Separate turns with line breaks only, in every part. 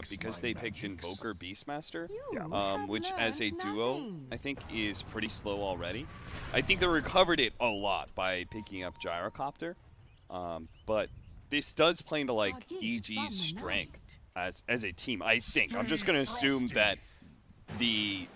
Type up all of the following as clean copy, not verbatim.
because they picked Invoker Beastmaster,
Yeah.
which as a duo, I think is pretty slow already. I think they recovered it a lot by picking up Gyrocopter, but this does play into like EG's strength as a team. I think I'm just gonna assume that these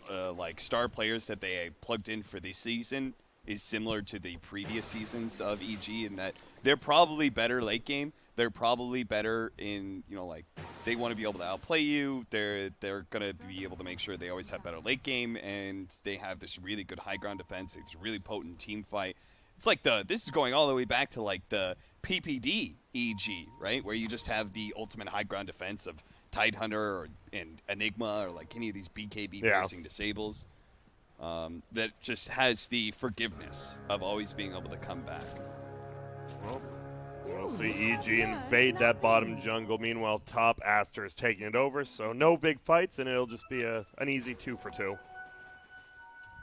like star players that they plugged in for this season is similar to the previous seasons of EG in that they're probably better late game. They're probably better in, like, they want to be able to outplay you. They're going to be able to make sure they always have better late game, and they have this really good high ground defense. It's a really potent team fight. It's like this is going all the way back to, like, the PPD EG, right? Where you just have the ultimate high ground defense of Tidehunter and Enigma or, like, any of these BKB piercing disables. That just has the forgiveness of always being able to come back.
Well, we'll see EG invade that bottom jungle. Meanwhile, top ASTER is taking it over, so no big fights, and it'll just be an easy 2 for 2.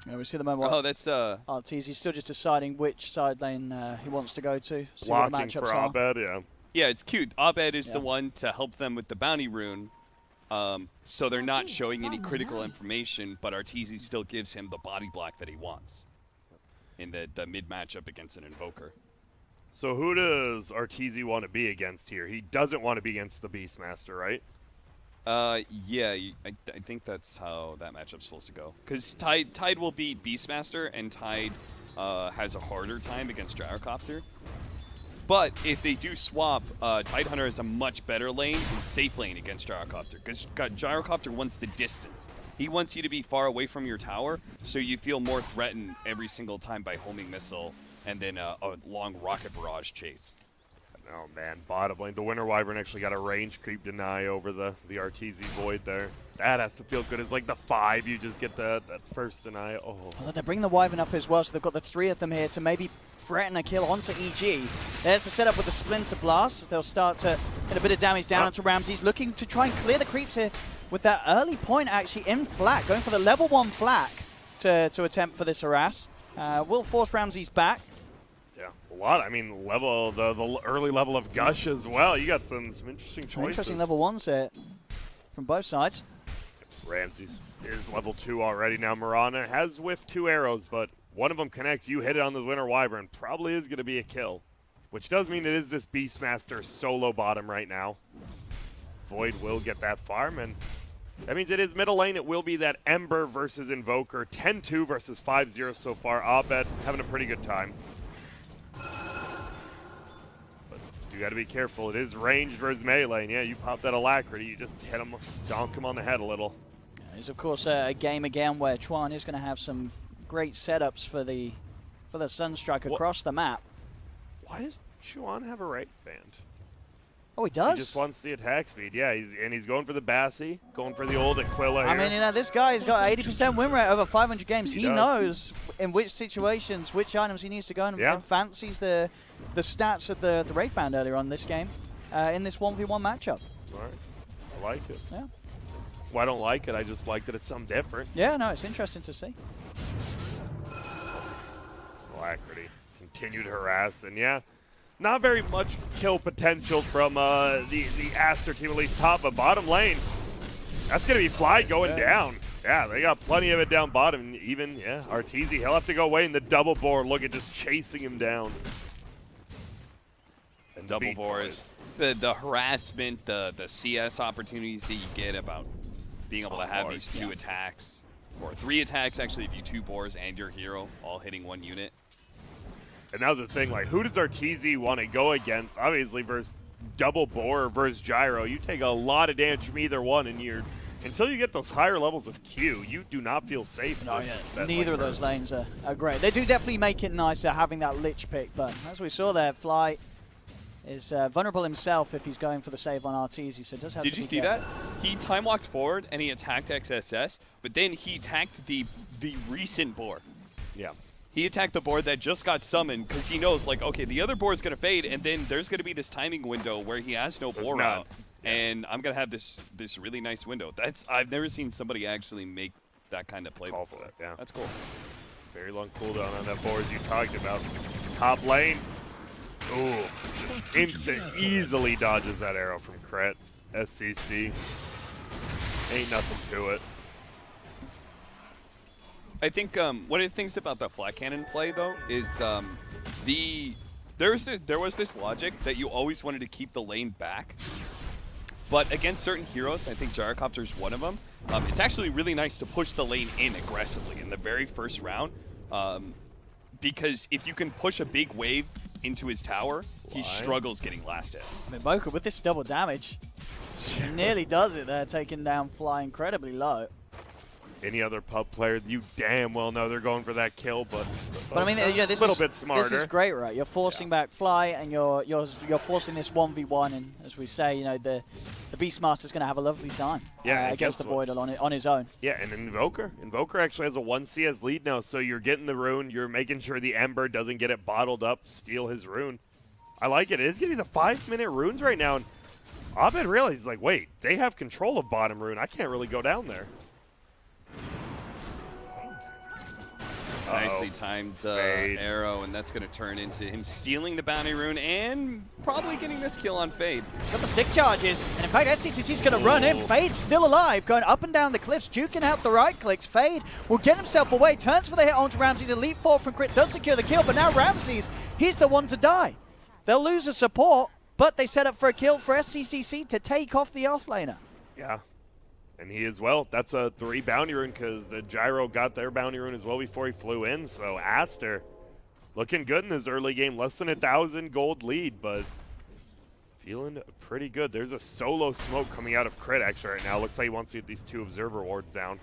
Yeah, we see the moment.
Oh, that's
Arteezy's still just deciding which side lane he wants to go to. See
Blocking
what the matchups
for
are.
Abed, yeah.
Yeah, it's cute. Abed is the one to help them with the bounty rune. So they're not showing any critical information, but Arteezy still gives him the body block that he wants in the mid matchup against an Invoker.
So who does Arteezy want to be against here? He doesn't want to be against the Beastmaster, right?
Yeah, I think that's how that matchup's supposed to go. Because Tide will beat Beastmaster, and Tide has a harder time against Gyrocopter. But if they do swap, Tidehunter is a much better lane and safe lane against Gyrocopter. Because Gyrocopter wants the distance. He wants you to be far away from your tower, so you feel more threatened every single time by homing missile and then a long rocket barrage chase.
Oh man, bottom lane. The Winter Wyvern actually got a range creep deny over the Arteezy Void there. That has to feel good. It's like the 5, you just get that first deny. Oh.
Well, they bring the Wyvern up as well, so they've got the 3 of them here to maybe threaten a kill onto EG. There's the setup with the Splinter Blast. They'll start to get a bit of damage down onto Ramses, looking to try and clear the creeps here with that early point actually in flak, going for the level 1 flak to attempt for this harass. Will force Ramses back.
Yeah, a lot. I mean, the early level of Gush as well. You got some interesting choices.
Interesting level 1s here from both sides.
Ramses is level 2 already. Now Mirana has whiffed 2 arrows, but one of them connects. You hit it on the Winter Wyvern. Probably is going to be a kill, which does mean it is this Beastmaster solo bottom right now. Void will get that farm, and that means it is middle lane. It will be that Ember versus Invoker. 10-2 versus 5-0 so far. Abed having a pretty good time. But you got to be careful. It is ranged versus melee. Yeah, you pop that Alacrity. You just hit him, donk him on the head a little.
It's of course a game again where Chuan is going to have some great setups for the Sunstrike across the map.
Why does Chuan have a Wraith Band?
Oh, he does?
He just wants the attack speed. Yeah, he's going for the Bassi, going for the old Aquila here.
I mean, this guy's got 80% win rate over 500 games. He knows in which situations, which items he needs to go and fancies the stats of the Wraith Band earlier on this game in this 1v1 matchup.
All right. I like it.
Yeah.
Well, I don't like it. I just like that it's something different.
Yeah, no, it's interesting to see.
Alacrity. Continued harass, and yeah, not very much kill potential from the ASTER team, at least top, but bottom lane, that's going to be Fly going down. Yeah, they got plenty of it down bottom. Even, Arteezy, he'll have to go away in the double boar. Look at just chasing him down.
And double boar is the harassment, the CS opportunities that you get about being able to have these 2 attacks, or 3 attacks actually if you 2 boars and your hero all hitting 1 unit.
And that was the thing, like, who does Arteezy want to go against? Obviously, versus double boar versus gyro, you take a lot of damage from either one, and until you get those higher levels of Q, you do not feel safe.
Neither of those lanes are great. They do definitely make it nicer having that Lich pick, but as we saw there, Fly is vulnerable himself if he's going for the save on Arteezy, so it does have to be
Did you see that? He time walked forward and he attacked XSS, but then he attacked the recent boar.
Yeah.
He attacked the board that just got summoned because he knows, like, okay, the other board is going to fade, and then there's going to be this timing window where he has no board out, and I'm going to have this really nice window. I've never seen somebody actually make that kind of play before.
For that, yeah.
That's cool.
Very long cooldown on that board you talked about. Top lane. Ooh, just instant, easily dodges that arrow from Crit. SCC. Ain't nothing to it.
I think one of the things about the flat cannon play, though, is there was this logic that you always wanted to keep the lane back. But against certain heroes, I think Gyrocopter's one of them, it's actually really nice to push the lane in aggressively in the very first round. Because if you can push a big wave into his tower, he struggles getting last hit.
I mean, Mocha, with this double damage, he nearly does it there, taking down Fly incredibly low.
Any other pub player, you damn well know they're going for that kill, but
I mean, you know, this
little bit smarter.
This is great, right? You're forcing back Fly, and you're forcing this 1v1, and as we say, you know, the Beastmaster's going to have a lovely time against the Void on his own.
Yeah, and Invoker actually has a 1 CS lead now, so you're getting the rune, you're making sure the Ember doesn't get it bottled up, steal his rune. I like it. It is getting the 5-minute runes right now, and Abed realizes, like, wait, they have control of bottom rune. I can't really go down there.
Nicely timed arrow, and that's going to turn into him stealing the bounty rune and probably getting this kill on Fade.
Got the stick charges, and in fact, SCCC's going to run in. Fade's still alive, going up and down the cliffs, juking out the right clicks. Fade will get himself away, turns for the hit onto Ramses. Elite 4 from Crit does secure the kill, but now Ramses, he's the one to die. They'll lose a support, but they set up for a kill for SCCC to take off the offlaner.
Yeah. And he as well. That's a 3 bounty rune because the Gyro got their bounty rune as well before he flew in. So ASTER looking good in this early game. Less than 1,000 gold lead, but feeling pretty good. There's a solo smoke coming out of Crit actually right now. Looks like he wants to get these 2 observer wards down.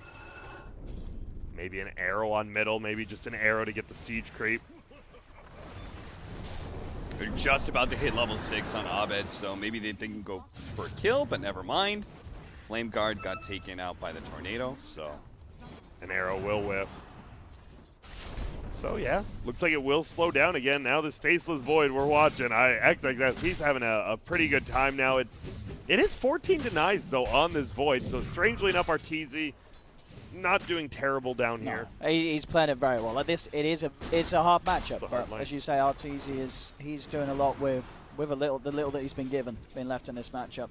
Maybe an arrow on middle. Maybe just an arrow to get the siege creep.
They're just about to hit level 6 on Abed, so maybe they can go for a kill, but never mind. Flame Guard got taken out by the tornado, so
an arrow will whiff. So yeah, looks like it will slow down again. Now this Faceless Void we're watching, he's having a pretty good time now. It is 14 denies though on this Void, so strangely enough, Arteezy not doing terrible down here.
He's playing it very well. Like this, it's a hard matchup, but as you say, Arteezy he's doing a lot with the little that he's been given, been left in this matchup.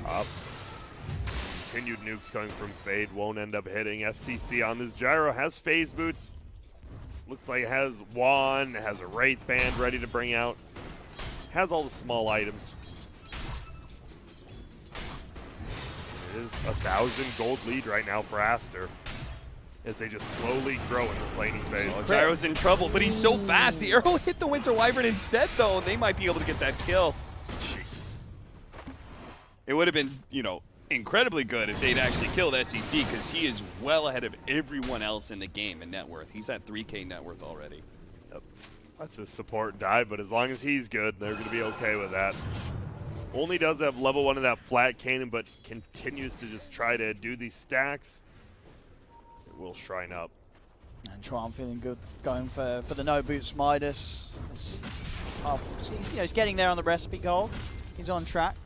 Top. Continued nukes coming from Fade. Won't end up hitting. SCC on this Gyro has phase boots. Looks like it has Wand. It has a Wraith Band ready to bring out. Has all the small items. It is 1,000 gold lead right now for ASTER as they just slowly grow in this laning phase.
So Gyro's in trouble, but he's so fast. The arrow hit the Winter Wyvern instead, though. They might be able to get that kill. It would have been, you know, incredibly good if they'd actually killed SCC because he is well ahead of everyone else in the game in net worth. He's at 3K net worth already.
Yep. That's his support die, but as long as he's good, they're going to be okay with that. Only does have level 1 of that flat cannon, but continues to just try to do these stacks. It will shrine up.
And Tron feeling good, going for the no boots Midas. He's getting there on the recipe goal. He's on track.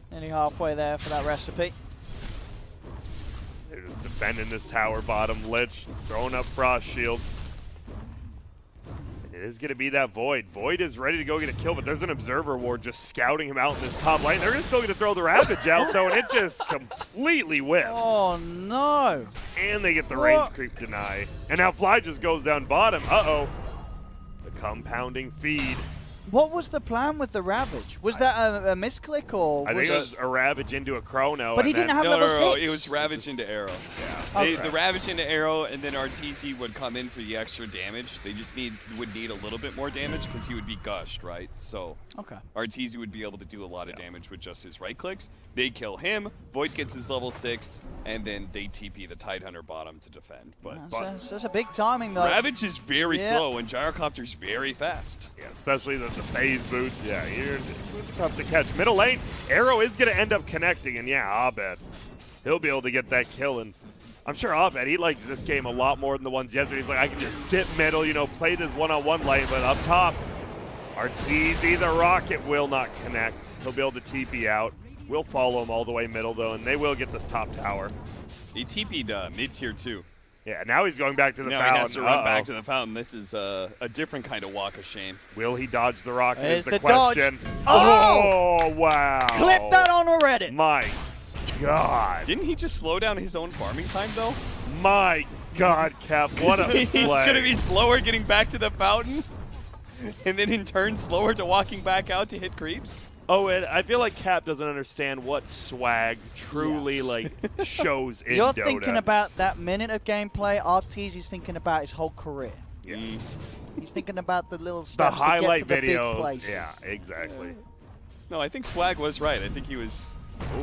Nearly halfway there for that recipe.
They're just defending this tower bottom. Lich throwing up Frost Shield. It is going to be that Void. Void is ready to go get a kill, but there's an Observer Ward just scouting him out in this top lane. They're still going to throw the Ravage out, though, and it just completely whiffs.
Oh, no.
And they get the range creep deny. And now Fly just goes down bottom. Uh-oh. The compounding feed.
What was the plan with the Ravage? Was that a misclick or?
I think it was a Ravage into a Chrono.
But he didn't have level 6.
No, it was Ravage into Arrow. Yeah.
Okay.
The Ravage into Arrow, and then Arteezy would come in for the extra damage. They just would need a little bit more damage because he would be gushed, right? So Arteezy would be able to do a lot of damage with just his right clicks. They kill him. Void gets his level 6, and then they TP the Tidehunter bottom to defend. But
that's a big timing though.
Ravage is very slow, and Gyrocopter's very fast.
Yeah, especially the phase boots. Yeah, it's tough to catch. Middle lane, Arrow is going to end up connecting, and yeah, Abed, he'll be able to get that kill. And I'm sure Abed, he likes this game a lot more than the ones yesterday. He's like, I can just sit middle, you know, play this one-on-one lane, but up top, Arteezy, the Rocket, will not connect. He'll be able to TP out. We'll follow him all the way middle, though, and they will get this top tower.
They TP'd mid-tier 2.
Yeah, now he's going back to the
now
fountain.
he has to run back to the fountain. This is a different kind of walk of shame.
Will he dodge the rocket
There's
is the
the
question.
dodge. Oh!
Wow.
Clip that on Reddit.
My God.
Didn't he just slow down his own farming time, though?
My God, Cap. What a play.
He's going to be slower getting back to the fountain, and then in turn slower to walking back out to hit creeps?
Oh, and I feel like Cap doesn't understand what swag truly like shows in
You're
Dota.
thinking about that minute of gameplay. Arteezy's thinking about his whole career.
Yeah.
He's thinking about the little
The
steps
highlight
to get to the
videos.
big places.
Yeah, exactly.
No, I think Swag was right. I think he was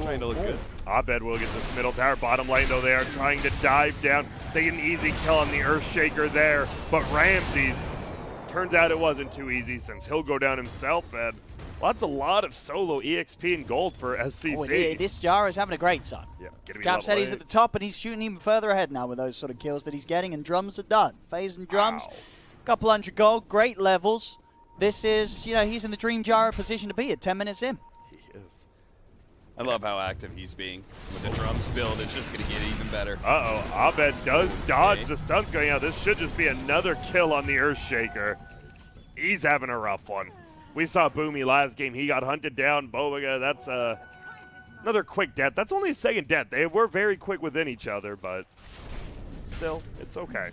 trying to look good.
Abed will get this middle tower. Bottom lane, though, they are trying to dive down. They get an easy kill on the Earthshaker there. But Ramses, turns out it wasn't too easy since he'll go down himself. And that's a lot of solo EXP and gold for SCC.
Oh, this Gyro's having a great time.
Yeah, gonna be
Cap said
level
he's
8.
at the top, and he's shooting even further ahead now with those sort of kills that he's getting, and drums are done. Phase and drums,
Wow.
couple hundred gold, great levels. This is, he's in the dream Gyro position to be at 10 minutes in.
He is.
I love how active he's being. With the drums build, it's just going to get even better.
Uh-oh, Abed does dodge
Okay.
the stunts going out. This should just be another kill on the Earthshaker. He's having a rough one. We saw Boomy last game. He got hunted down. Bobaga, that's another quick death. That's only a second death. They were very quick within each other, but still, it's okay.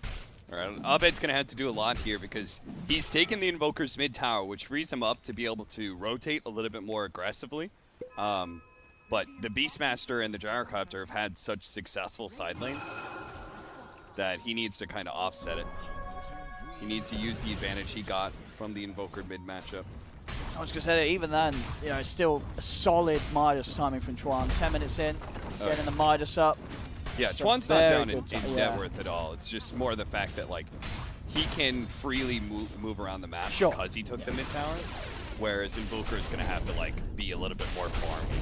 All right, Abed's going to have to do a lot here because he's taken the Invoker's mid tower, which frees him up to be able to rotate a little bit more aggressively. But the Beastmaster and the Gyrocopter have had such successful side lanes that he needs to kind of offset it. He needs to use the advantage he got from the Invoker mid matchup.
I was going to say that even then, it's still a solid Midas timing from Chuan. 10 minutes in, getting the Midas up.
Yeah,
It's a
Chuan's not
very
down in
good
net worth at all. It's just more the fact that like he can freely move around the map because he took the mid tower, whereas Invoker is going to have to like be a little bit more farmy.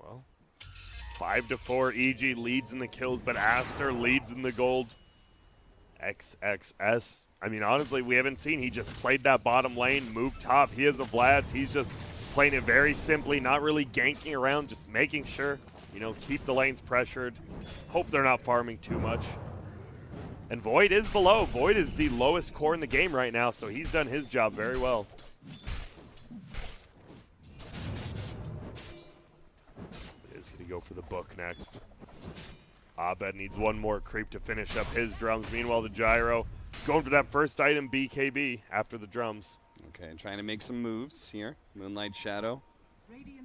Well, 5-4, EG leads in the kills, but Aster leads in the gold. XXS. I mean, honestly, we haven't seen. He just played that bottom lane, moved top. He is a Vlad's. He's just playing it very simply, not really ganking around, just making sure, keep the lanes pressured. Hope they're not farming too much. And Void is below. Void is the lowest core in the game right now, so he's done his job very well. Is going to go for the book next. Abed needs one more creep to finish up his drums. Meanwhile, the Gyro going for that first item, BKB, after the drums.
Okay, trying to make some moves here. Moonlight Shadow.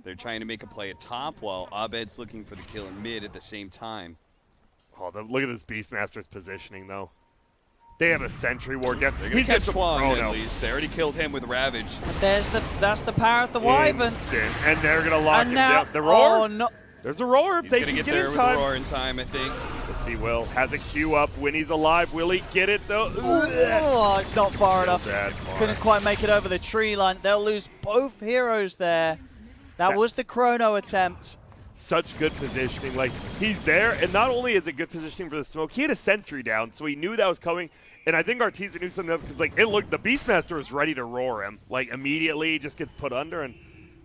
They're trying to make a play at top while Abed's looking for the kill in mid at the same time.
Oh, look at this Beastmaster's positioning, though. They have a Sentry Ward.
They're going to catch Chuan at least. They already killed him with Ravage.
And that's the power of the Wyvern.
And they're going to lock
And
him
now,
down. The Roar?
oh no.
There's a Roar.
He's
They
going to
can
get
get
there
his
with
time.
the Roar in time, I think.
Yes, he will. Has a Q up. Winnie's alive. Will he get it, though?
Oh, it's not far enough.
Bad far.
Couldn't quite make it over the tree line. They'll lose both heroes there. That was the chrono attempt.
Such good positioning. Like, he's there, and not only is it good positioning for the smoke, he had a sentry down, so he knew that was coming. And I think Arteezy knew something else because, like, it looked, the Beastmaster was ready to roar him. Like, immediately, he just gets put under. And,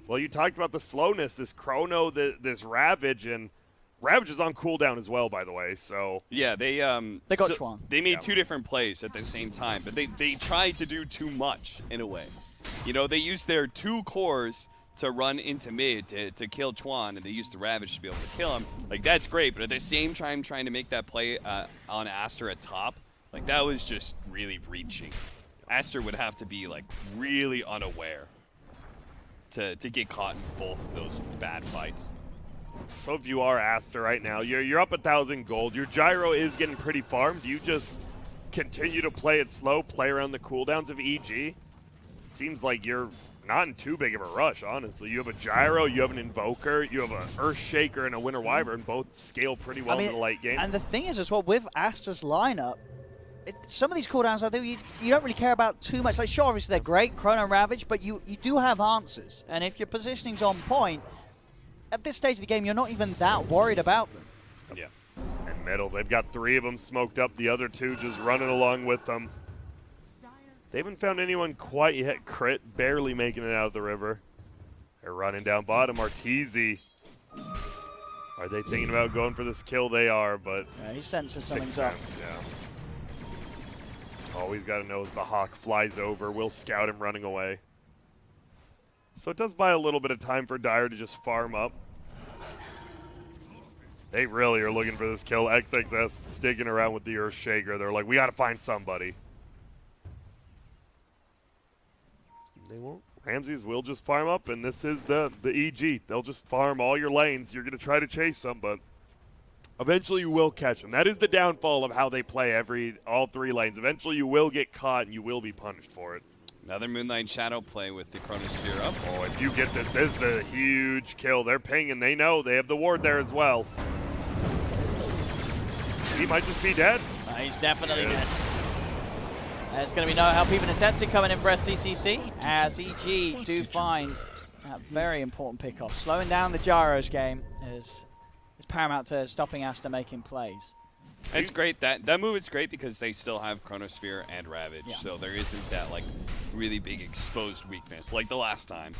well, you talked about the slowness, this chrono, this Ravage, and Ravage is on cooldown as well, by the way, so.
Yeah, they
got Chuan.
They made two different plays at the same time, but they tried to do too much, in a way. They used their two cores to run into mid to kill Chuan, and they used the Ravage to be able to kill him. Like, that's great, but at the same time trying to make that play on Aster at top, like, that was just really reaching. Aster would have to be, like, really unaware to get caught in both of those bad fights.
So if you are Aster right now, you're up 1,000 gold. Your Gyro is getting pretty farmed. You just continue to play it slow, play around the cooldowns of EG. Seems like you're not in too big of a rush, honestly. You have a Gyro, you have an Invoker, you have an Earthshaker and a Winter Wyvern. Both scale pretty well in the late game.
And the thing is as well, with Aster's lineup, some of these cooldowns, I think you don't really care about too much. Like, sure, obviously they're great, Chrono Ravage, but you do have answers. And if your positioning's on point, at this stage of the game, you're not even that worried about them.
Yeah. And middle, they've got 3 of them smoked up. The other 2 just running along with them. They haven't found anyone quite yet. Crit barely making it out of the river. They're running down bottom. Arteezy. Are they thinking about going for this kill? They are, but
Yeah, he senses
Sixth
something's up.
Sense, yeah. All he's got to know is the Hawk flies over. We'll scout him running away. So it does buy a little bit of time for Dire to just farm up. They really are looking for this kill. XXS sticking around with the Earthshaker. They're like, we got to find somebody. They won't. Ramses will just farm up, and this is the EG. They'll just farm all your lanes. You're going to try to chase them, but eventually you will catch them. That is the downfall of how they play all 3 lanes. Eventually you will get caught, and you will be punished for it.
Another Moonlight Shadow play with the Chronosphere up.
Oh, if you get this is a huge kill. They're pinging. They know. They have the ward there as well. He might just be dead.
He's definitely dead. There's going to be no help even attempted coming in for SCCC as EG do find that very important pickoff. Slowing down the Gyros game is paramount to stopping ASTER making plays.
It's great. That move is great because they still have Chronosphere and Ravage, so there isn't that like really big exposed weakness like the last time.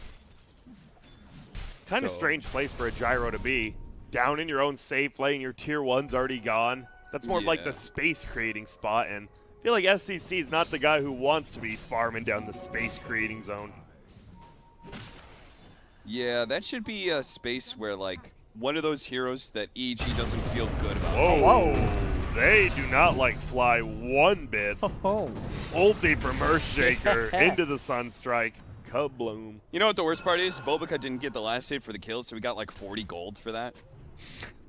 It's kind of strange place for a Gyro to be. Down in your own safe lane, your tier 1's already gone. That's more of like the space creating spot, and I feel like SCC is not the guy who wants to be farming down the space creating zone.
Yeah, that should be a space where like one of those heroes that EG doesn't feel good about.
Whoa. They do not like fly one bit. Ulti from Earthshaker into the Sunstrike. Kabloom.
You know what the worst part is? Bobica didn't get the last hit for the kill, so we got like 40 gold for that.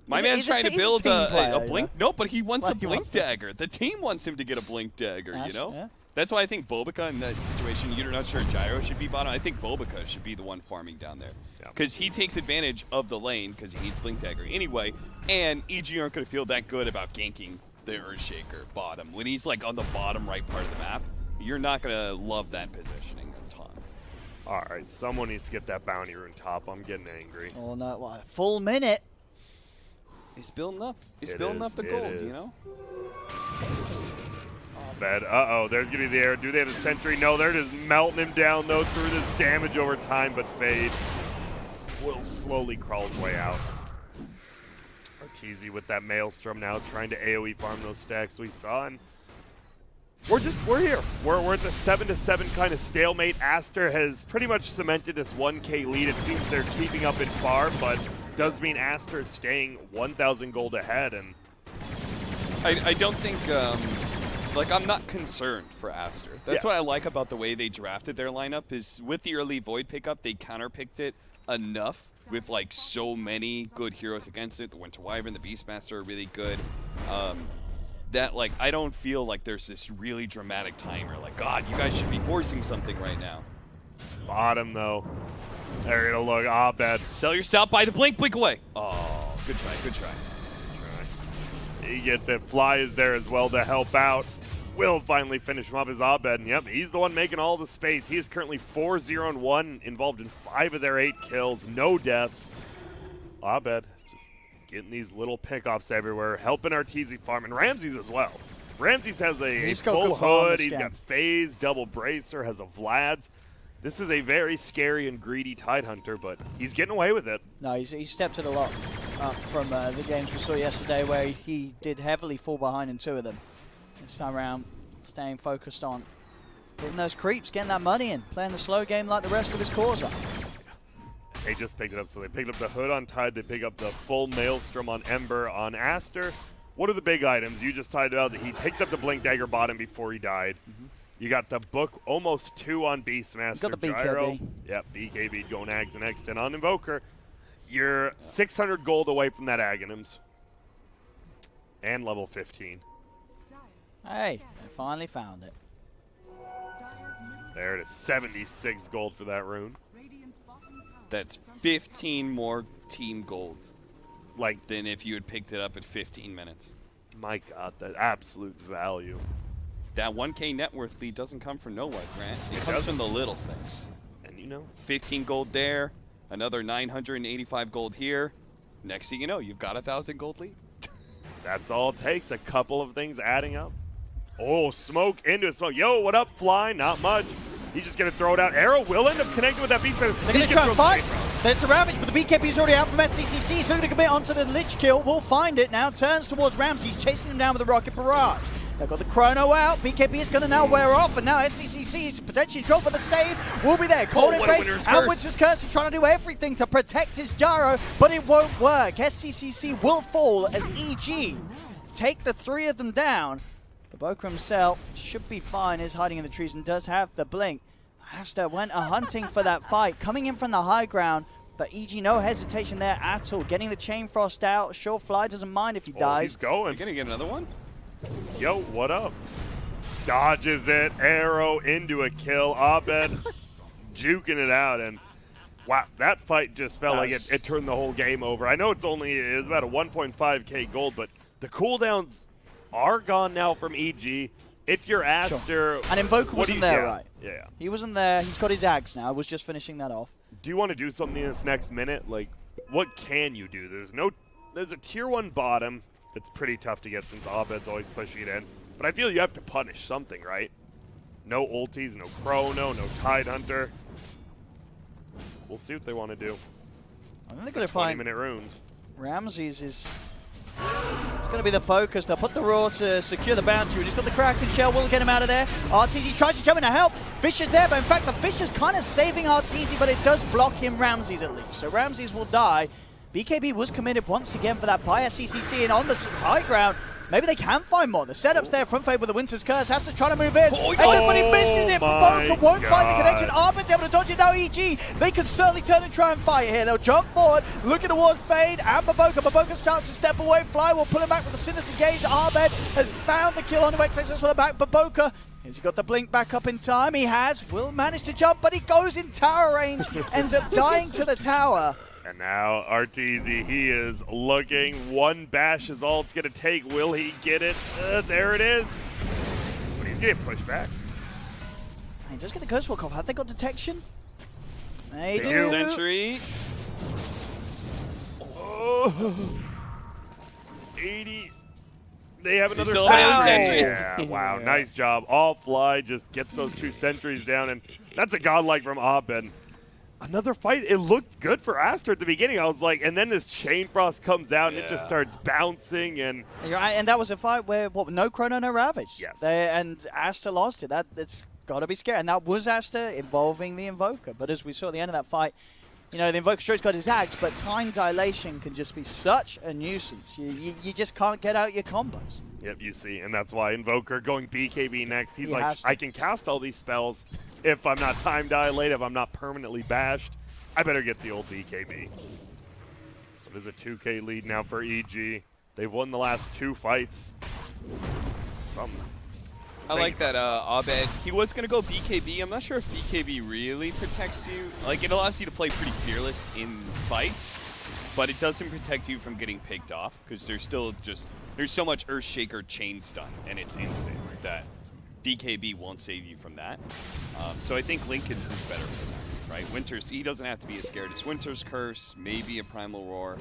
My man's trying to build a blink. No, but he wants a blink dagger. The team wants him to get a blink dagger, you know?
Yeah.
That's why I think Bobica in that situation, you're not sure Gyro should be bottom. I think Bobica should be the one farming down there. Because he takes advantage of the lane because he needs blink dagger anyway. And EG aren't going to feel that good about ganking the Earthshaker bottom. When he's like on the bottom right part of the map, you're not going to love that positioning a ton.
All right, someone needs to get that bounty rune top. I'm getting angry.
Oh, no, what, a full minute.
He's building up. He's building up the gold, you know?
Bad. Uh-oh, there's going to be the air. Do they have a sentry? No, they're just melting him down, though, through this damage over time, but Fade will slowly crawl his way out. Arteezy with that Maelstrom now, trying to AoE farm those stacks we saw, and we're here. We're at the 7-7 kind of stalemate. ASTER has pretty much cemented this 1K lead. It seems they're keeping up in farm, but does mean ASTER is staying 1,000 gold ahead, and
I don't think, like, I'm not concerned for ASTER. That's what I like about the way they drafted their lineup is with the early Void pickup, they counterpicked it enough with, like, so many good heroes against it. The Winter Wyvern, the Beastmaster are really good. That, like, I don't feel like there's this really dramatic timer. Like, God, you guys should be forcing something right now.
Bottom, though. They're going to look Abed.
Sell yourself by the blink away. Oh, good try, good try.
He gets it. Fly is there as well to help out. Will finally finish him up as Abed. And yep, he's the one making all the space. He is currently 4-0-1, involved in 5 of their 8 kills. No deaths. Abed just getting these little pickoffs everywhere, helping Arteezy farm, and Ramses as well. Ramses has a full hood. He's got phase, double bracer, has a Vlad's. This is a very scary and greedy Tidehunter, but he's getting away with it.
No, he stepped it a lot up from the games we saw yesterday where he did heavily fall behind in 2 of them. This time around, staying focused on getting those creeps, getting that money in, playing the slow game like the rest of his cores are.
They just picked it up, so they picked up the hood on Tide, they pick up the full Maelstrom on Ember on ASTER. What are the big items? You just tied it out that he picked up the Blink Dagger bottom before he died. You got the book, almost 2 on Beastmaster.
You got the
Gyro.
BKB.
Yep, BKB going Ags and X10 on Invoker. You're 600 gold away from that Aghanims. And level 15.
Hey, they finally found it.
There it is, 76 gold for that rune.
That's 15 more team gold, like than if you had picked it up at 15 minutes.
My God, that absolute value.
That 1K net worth lead doesn't come from nowhere, Grant. It comes from the little things.
And you know,
15 gold there, another 985 gold here. Next thing you know, you've got 1,000 gold lead.
That's all it takes, a couple of things adding up. Oh, smoke into smoke. Yo, what up, Fly? Not much. He's just going to throw it out. Arrow will end up connecting with that beast.
They're going to try and fight. There's the Ravage, but the BKB's already out from SCCC. He's looking to commit onto the Lich kill. We'll find it now. Turns towards Ramses, chasing him down with the Rocket Barrage. They've got the Chrono out. BKB is going to now wear off, and now SCCC is potentially in trouble, but the save will be there. Cold Embrace and Winter's Curse. He's trying to do everything to protect his gyro, but it won't work. SCCC will fall as EG take the 3 of them down. Baboka himself should be fine. Is hiding in the trees and does have the blink. ASTER went hunting for that fight, coming in from the high ground, but EG no hesitation there at all. Getting the Chain Frost out. Sure, Fly doesn't mind if he dies.
He's going.
You're gonna get another one?
Yo, what up? Dodges it, arrow into a kill. Abed juking it out, and wow, that fight just felt like it turned the whole game over. I know it's about a 1.5k gold, but the cooldowns are gone now from EG. If you're ASTER...
And Invoker wasn't there, right?
Yeah.
He wasn't there. He's got his Ags now. I was just finishing that off.
Do you want to do something in this next minute? Like, what can you do? There's a tier 1 bottom that's pretty tough to get since Abed's always pushing it in. But I feel you have to punish something, right? No ultis, no Chrono, no Tidehunter. We'll see what they want to do.
I think they're going to find
20-minute runes.
Ramses is... It's going to be the focus. They'll put the Roar to secure the bounty. He's got the Kraken Shell. Will get him out of there. RTZ tries to jump in to help. Fish is there, but in fact the Fish is kind of saving RTZ, but it does block him Ramses at least. So Ramses will die. BKB was committed once again for that by SCCC, and on the high ground, maybe they can find more. The setup's there from Fade with the Winter's Curse. Has to try to move in. But he misses it. Baboka won't find the connection. Arbit's able to dodge it now. EG, they can certainly turn and try and fight here. They'll jump forward, looking towards Fade and Baboka. Baboka starts to step away. Fly will pull him back with the Sinister Gaze. Arbed has found the kill on the XXS on the back. Baboka, has he got the blink back up in time? He has. Will manage to jump, but he goes in tower range. Ends up dying to the tower.
And now RTZ, he is looking. One bash is all it's going to take. Will he get it? There it is. But he's getting pushed back.
He does get the Ghost Walk off. Have they got detection? They
They
do.
do.
Sentry.
Oh. 80. They have another
still have another
sentry.
sentry.
Yeah, wow, nice job. All Fly just gets those 2 sentries down, and that's a godlike from Abed. Another fight. It looked good for ASTER at the beginning. I was like, and then this Chain Frost comes out, and it just starts bouncing. And
You're right, and that was a fight where no Chrono, no Ravage.
Yes.
And ASTER lost it. That's got to be scary. And that was ASTER involving the Invoker. But as we saw at the end of that fight, you know, the Invoker sure has got his axe, but time dilation can just be such a nuisance. You just can't get out your combos.
yep, you see, and that's why Invoker going BKB next. He's
He
like,
has to.
I can cast all these spells. If I'm not time dilated, if I'm not permanently bashed, I better get the old BKB. So there's a 2K lead now for EG. They've won the last 2 fights.
I like that Abed. He was going to go BKB. I'm not sure if BKB really protects you. Like, it allows you to play pretty fearless in fights, but it doesn't protect you from getting picked off because there's still there's so much Earthshaker chain stun, and it's instant that BKB won't save you from that. So I think Lincoln's is better for that, right? Winter's, he doesn't have to be as scared. It's Winter's Curse, maybe a Primal Roar.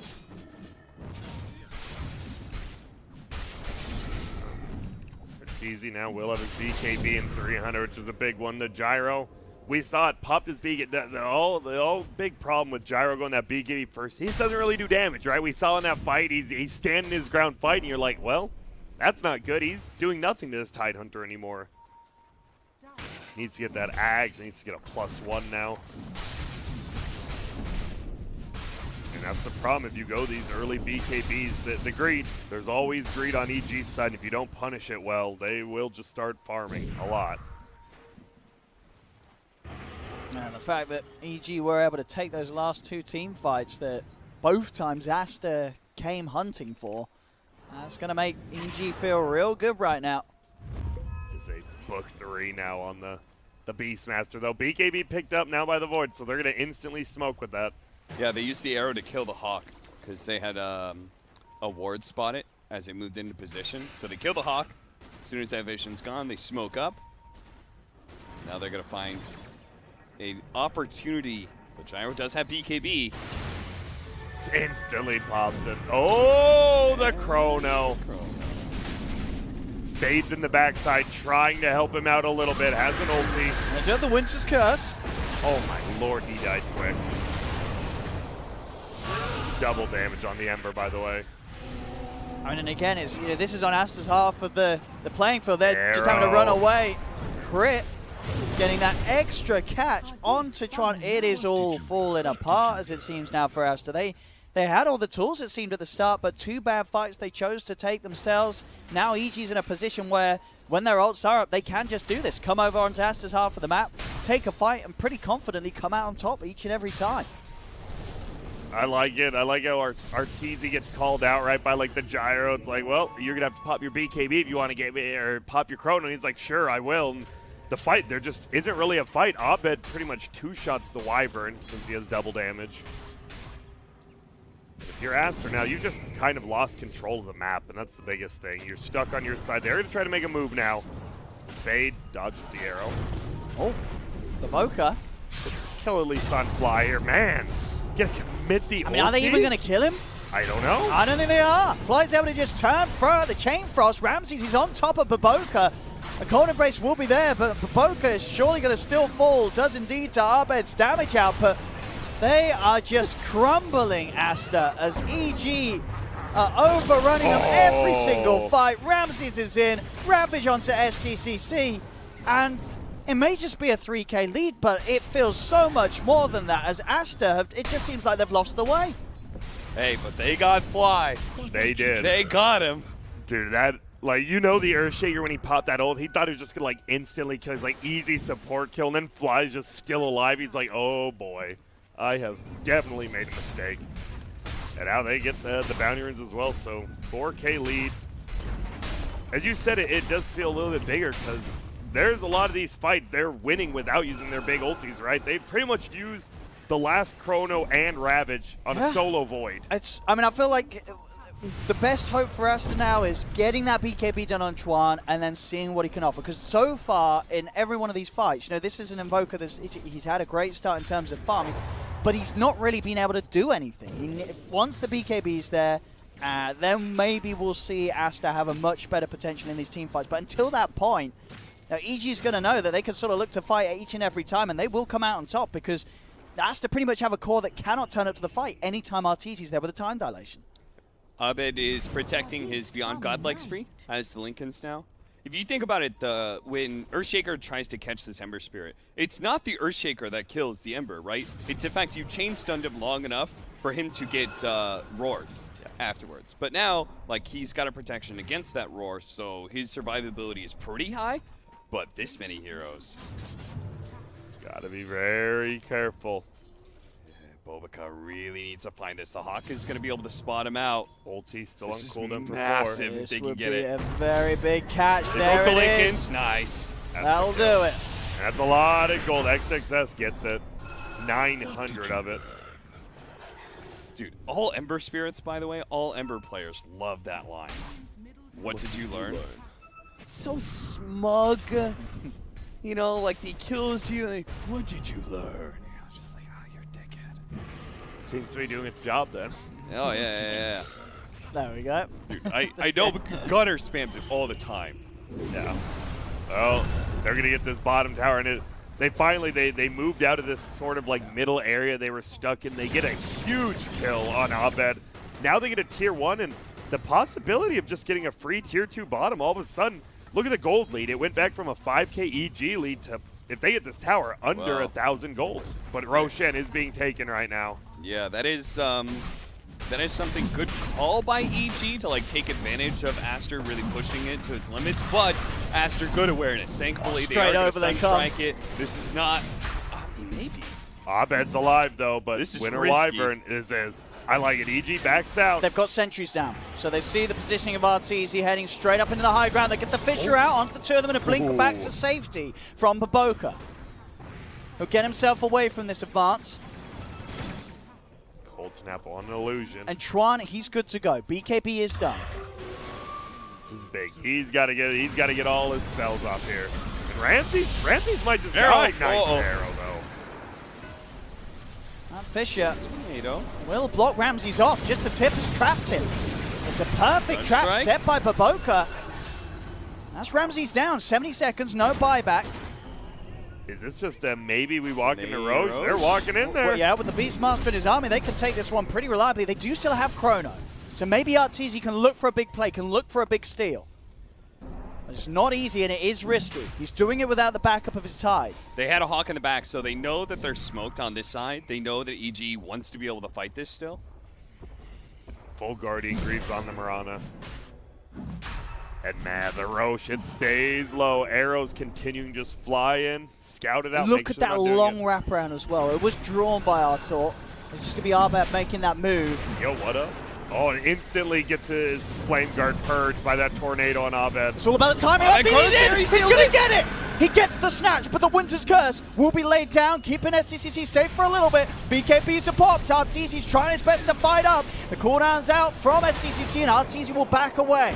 It's easy now. Will have his BKB in 300, which is a big one. The Gyro, we saw it popped his BKB. The all big problem with Gyro going that BKB first, he doesn't really do damage, right? We saw in that fight, he's standing his ground fighting. You're like, well, that's not good. He's doing nothing to this Tidehunter anymore. Needs to get that Ags. Needs to get a +1 now. And that's the problem if you go these early BKBs. The greed, there's always greed on EG's side. And if you don't punish it well, they will just start farming a lot.
And the fact that EG were able to take those last 2 team fights that both times ASTER came hunting for, that's going to make EG feel real good right now.
It's a book 3 now on the Beastmaster, though. BKB picked up now by the Void, so they're going to instantly smoke with that.
Yeah, they used the arrow to kill the Hawk because they had a ward spot it as it moved into position. So they kill the Hawk. As soon as that vision's gone, they smoke up. Now they're going to find an opportunity. The Gyro does have BKB.
Instantly pops it. Oh, the Chrono. Fades in the backside, trying to help him out a little bit. Has an ulti.
And the Winter's Curse.
Oh my lord, he died quick. double damage on the Ember, by the way.
I mean, and again, it's this is on ASTER's half of the playing field. They're just having to run away. Crit, getting that extra catch onto Tron. It is all falling apart as it seems now for ASTER. They had all the tools, it seemed, at the start, but 2 bad fights they chose to take themselves. Now EG's in a position where when their ults are up, they can just do this. Come over onto ASTER's half of the map, take a fight, and pretty confidently come out on top each and every time.
I like it. I like how Arteezy gets called out right by like the gyro. It's like, well, you're gonna have to pop your BKB if you want to get me, or pop your chrono. And he's like, sure, I will. And the fight, there just isn't really a fight. Abed pretty much 2-shots the Wyvern since he has double damage. If you're ASTER now, you've just kind of lost control of the map, and that's the biggest thing. You're stuck on your side. They're going to try to make a move now. Fade dodges the arrow.
Oh, the Boca.
Killer Sunfly here. Man, gonna commit the
I mean, are they even going to kill him?
I don't know.
I don't think they are. Fly's able to just turn, throw out the Chain Frost. Ramses is on top of Baboka. A cold embrace will be there, but Baboka is surely going to still fall. Does indeed to Abed's damage output. They are just crumbling ASTER as EG are overrunning them every single fight. Ramses is in, Ravage onto SCCC, and it may just be a 3K lead, but it feels so much more than that as ASTER, it just seems like they've lost the way.
Hey, but they got Fly.
They did.
They got him.
Dude, that, like, you know the Earthshaker when he popped that ult, he thought he was just going to, like, instantly kill. He's like, easy support kill, and then Fly's just still alive. He's like, oh, boy. I have definitely made a mistake. And now they get the bounty runes as well, so 4K lead. As you said, it does feel a little bit bigger because there's a lot of these fights they're winning without using their big ultis, right? They've pretty much used the last Chrono and Ravage on a solo Void.
I mean, I feel like the best hope for ASTER now is getting that BKB done on Chuan and then seeing what he can offer. Because so far, in every one of these fights, this is an Invoker he's had a great start in terms of farm. But he's not really been able to do anything. Once the BKB's there, then maybe we'll see ASTER have a much better potential in these team fights. But until that point, EG's going to know that they can sort of look to fight each and every time, and they will come out on top because ASTER pretty much have a core that cannot turn up to the fight anytime Arteezy's there with a time dilation.
Abed is protecting his Beyond Godlike spree as the Lincolns now. If you think about it, when Earthshaker tries to catch this Ember Spirit, it's not the Earthshaker that kills the Ember, right? It's in fact you chain stunned him long enough for him to get roared afterwards. But now, like, he's got a protection against that roar, so his survivability is pretty high. But this many heroes,
gotta be very careful.
Bobica really needs to find this. The Hawk is going to be able to spot him out.
Ulti still on cooldown for 4.
Massive if
This
they can
would
get
be
it.
a very big catch.
They
There
broke the
it
Lincolns.
is.
Nice.
That'll do it.
That's a lot of gold. XXS gets it. 900 of it.
Dude, all Ember Spirits, by the way, all Ember players love that line. What did you learn? It's so smug. You know, like he kills you. Like, what did you learn? It's just like, oh, you're a dickhead.
Seems to be doing its job then.
Oh, yeah.
There we go.
Dude, I know, but Gunner spams it all the time.
Yeah. Well, they're going to get this bottom tower, and they moved out of this sort of like middle area they were stuck in. They get a huge kill on Abed. Now they get a tier 1, and the possibility of just getting a free tier 2 bottom, all of a sudden, look at the gold lead. It went back from a 5K EG lead to, if they get this tower, under 1,000 gold. But Roshan is being taken right now.
Yeah, that is something good call by EG to like take advantage of ASTER really pushing it to its limits. But ASTER, good awareness. Thankfully, they are going to sunstrike it. This is not. Maybe.
Abed's alive though, but
this is
Winter
risky.
Wyvern is. I like it. EG backs out.
They've got sentries down, so they see the positioning of Arteezy heading straight up into the high ground. They get the Fisher out onto the 2 of them and a blink back to safety from Baboka. He'll get himself away from this advance.
Cold snap on an illusion.
And Chuan, he's good to go. BKB is done.
This is big. He's got to get all his spells off here. And Ramses might just die. Nice arrow though.
That Fisher
Tornado
will block Ramses off. Just the tip has trapped him. It's a perfect trap set by Baboka. That's Ramses down. 70 seconds, no buyback.
Is this just a maybe we walk into
Roche?
Roche? They're walking in there.
Well, yeah, with the Beastmaster in his army, they can take this one pretty reliably. They do still have Chrono. So maybe Arteezy can look for a big play, can look for a big steal. But it's not easy and it is risky. He's doing it without the backup of his Tide.
They had a Hawk in the back, so they know that they're smoked on this side. They know that EG wants to be able to fight this still.
Full Guardian Greaves on the Mirana. And man, the Roche, it stays low. Arrows continuing just fly in, scout it out.
Look at that long wraparound as well. It was drawn by Artor. It's just going to be Arbet making that move.
Yo, what up? Oh, and instantly gets his Flame Guard purged by that Tornado on Abed.
It's all about the timing. He's going to get it! He gets the snatch, but the Winter's Curse will be laid down, keeping SCCC safe for a little bit. BKB's are popped. Arteezy's trying his best to fight up. The cooldown's out from SCCC, and Arteezy will back away.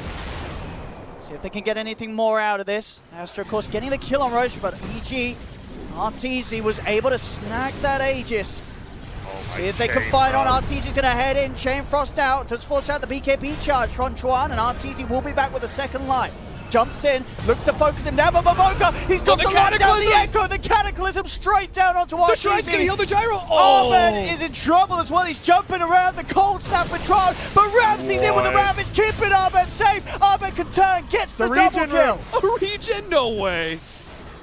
See if they can get anything more out of this. ASTER, of course, getting the kill on Roche, but EG, Arteezy was able to snag that Aegis. See if they can fight on. Arteezy's going to head in. Chain Frost out. Does force out the BKB charge from Chuan, and Arteezy will be back with a second life. Jumps in, looks to focus him down, but Mavoka, he's got the lockdown, the Echo, the Cataclysm straight down onto Arteezy.
The Shrine's going to heal the Gyro. Oh!
Arbet is in trouble as well. He's jumping around the cold snap with Tron, but Ramsey's in with the Ravage, keeping Arbet safe. Arbet can turn, gets the double kill.
A regen? No way.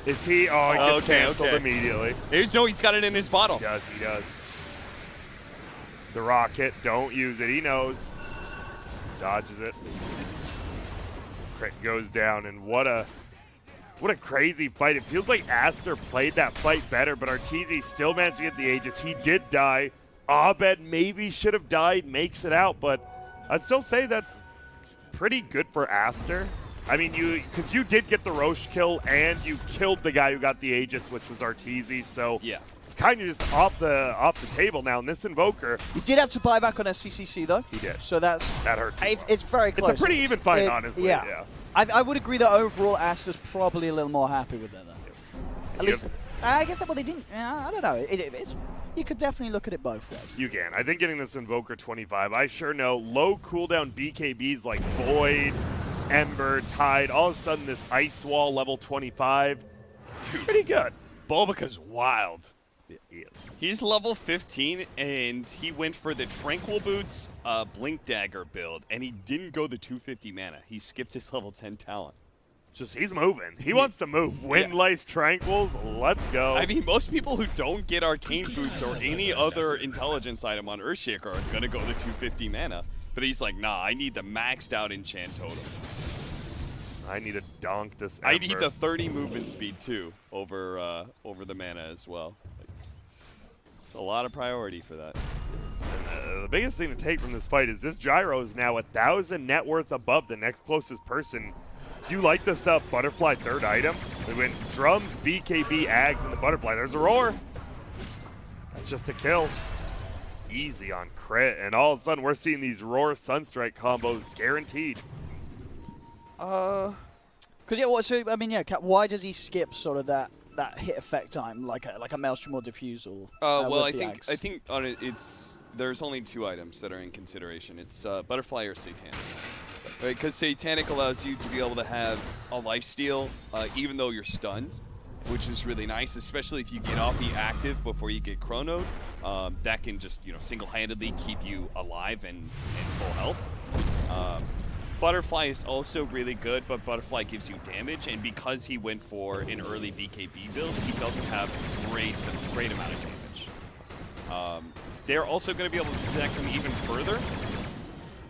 Is he? Oh, he gets canceled immediately.
There's no, he's got it in his bottle.
He does, he does. The rocket, don't use it. He knows. Dodges it. Crit goes down, and what a crazy fight. It feels like ASTER played that fight better, but Arteezy still managed to get the Aegis. He did die. Abed maybe should have died, makes it out, but I'd still say that's pretty good for ASTER. I mean, because you did get the Roche kill, and you killed the guy who got the Aegis, which was Arteezy, so
yeah.
It's kind of just off the table now. And this Invoker,
he did have to buy back on SCCC though.
He did.
So that
hurts.
It's very close.
It's a pretty even fight, honestly.
Yeah. I would agree that overall ASTER's probably a little more happy with it though. At least, I guess that they didn't. I don't know. You could definitely look at it both ways.
You can. I think getting this Invoker 25. I sure know low cooldown BKBs like Void, Ember, Tide. All of a sudden, this Ice Wall level 25.
Dude,
pretty good.
Bulbaca's wild.
Yes.
He's level 15, and he went for the Tranquil Boots Blink Dagger build, and he didn't go the 250 mana. He skipped his level 10 talent.
Just, he's moving. He wants to move. Wind Lice, Tranquils, let's go.
I mean, most people who don't get Arcane Boots or any other intelligence item on Earthshaker are going to go the 250 mana. But he's like, nah, I need the maxed out enchant totem.
I need to donk this Ember.
I need the 30 movement speed, too, over the mana as well. It's a lot of priority for that.
The biggest thing to take from this fight is this Gyro is now 1,000 net worth above the next closest person. Do you like this Butterfly third item? We went Drums, BKB, Ags, and the Butterfly. There's a Roar. That's just a kill. Easy on crit. And all of a sudden, we're seeing these Roar Sunstrike combos guaranteed.
Because, why does he skip sort of that hit effect time, like a Maelstrom or Diffusal?
Well, I think on it, there's only two items that are in consideration. It's Butterfly or Satanic. Right, because Satanic allows you to be able to have a lifesteal even though you're stunned, which is really nice, especially if you get off the active before you get chronoed. That can just single-handedly keep you alive and full health. Butterfly is also really good, but Butterfly gives you damage, and because he went for an early BKB build, he doesn't have a great amount of damage. They're also going to be able to protect him even further.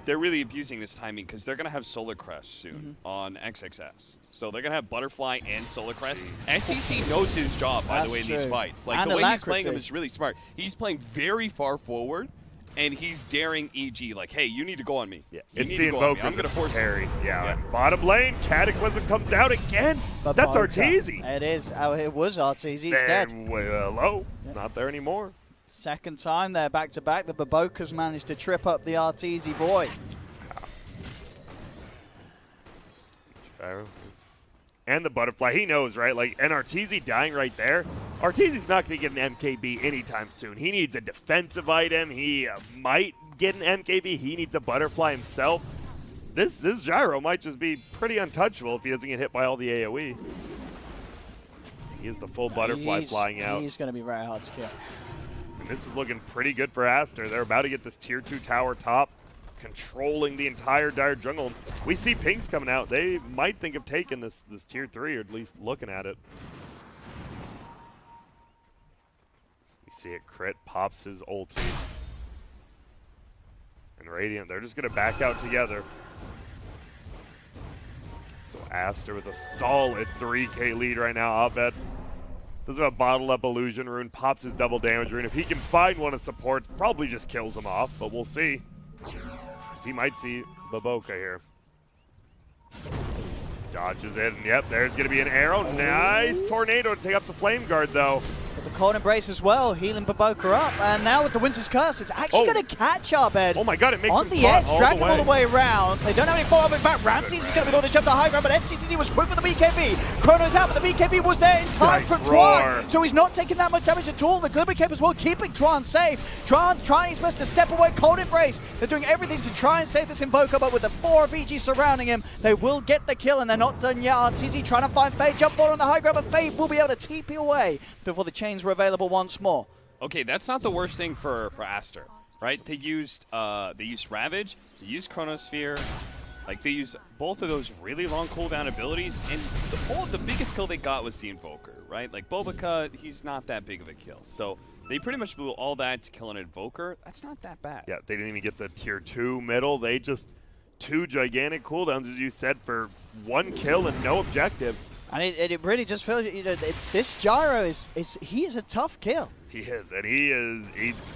They're really abusing this timing because they're going to have Solar Crest soon on XXS. So they're going to have Butterfly and Solar Crest. SEC knows his job, by the way, in these fights. Like, the way he's playing him is really smart. He's playing very far forward, and he's daring EG, like, hey, you need to go on me.
Yeah,
you
it's
need
the
to go on me.
Invoker
I'm going to force
carry.
him.
Yeah. Bottom lane, Cataclysm comes out again. That's Arteezy.
It is. It was Arteezy. He's dead.
Low. Yep. Not there anymore.
Second time they're back-to-back. The Baboka's managed to trip up the Arteezy boy.
And the Butterfly, he knows, right? Like, and Arteezy dying right there. Arteezy's not going to get an MKB anytime soon. He needs a defensive item. He might get an MKB. He needs the Butterfly himself. This Gyro might just be pretty untouchable if he doesn't get hit by all the AoE. He is the full butterfly flying out.
He's going to be very hard to kill.
And this is looking pretty good for ASTER. They're about to get this tier 2 tower top, controlling the entire dire jungle. We see pinks coming out. They might think of taking this tier 3, or at least looking at it. We see it crit, pops his ulti. And Radiant, they're just going to back out together. So ASTER with a solid 3K lead right now. Abed does have a bottled up illusion rune, pops his double damage rune. If he can find one of supports, probably just kills him off, but we'll see. He might see Baboka here. Dodges it, and yep, there's going to be an arrow. Nice tornado to take up the flame guard, though.
With the cold embrace as well, healing Baboka up. And now with the Winter's Curse, it's actually going to catch Abed.
Oh my god, it makes
on
him
the edge, drag him all the
way.
way around. They don't have any follow-up. In fact, Ramses is going to be the one to jump the high ground, but NCCD was quick with the BKB. Chrono's out, but the BKB was there in time
Nice
for
roar.
Tron. So he's not taking that much damage at all. The Glimmer Cape as well, keeping Tron safe. Tron trying his best to step away, cold embrace. They're doing everything to try and save this Invoker, but with the 4 of EG surrounding him, they will get the kill, and they're not done yet. Arteezy trying to find Faye, jump forward on the high ground, but Faye will be able to TP away before the chains were available once more.
Okay, that's not the worst thing for ASTER, right? They used Ravage, they used Chronosphere, like they used both of those really long cooldown abilities, and the biggest kill they got was the Invoker, right? Like Bobica, he's not that big of a kill, so they pretty much blew all that to kill an Invoker. That's not that bad.
Yeah, they didn't even get the tier 2 middle. They just 2 gigantic cooldowns, as you said, for 1 kill and no objective.
And it really just feels, you know, this Gyro he is a tough kill.
He is, and he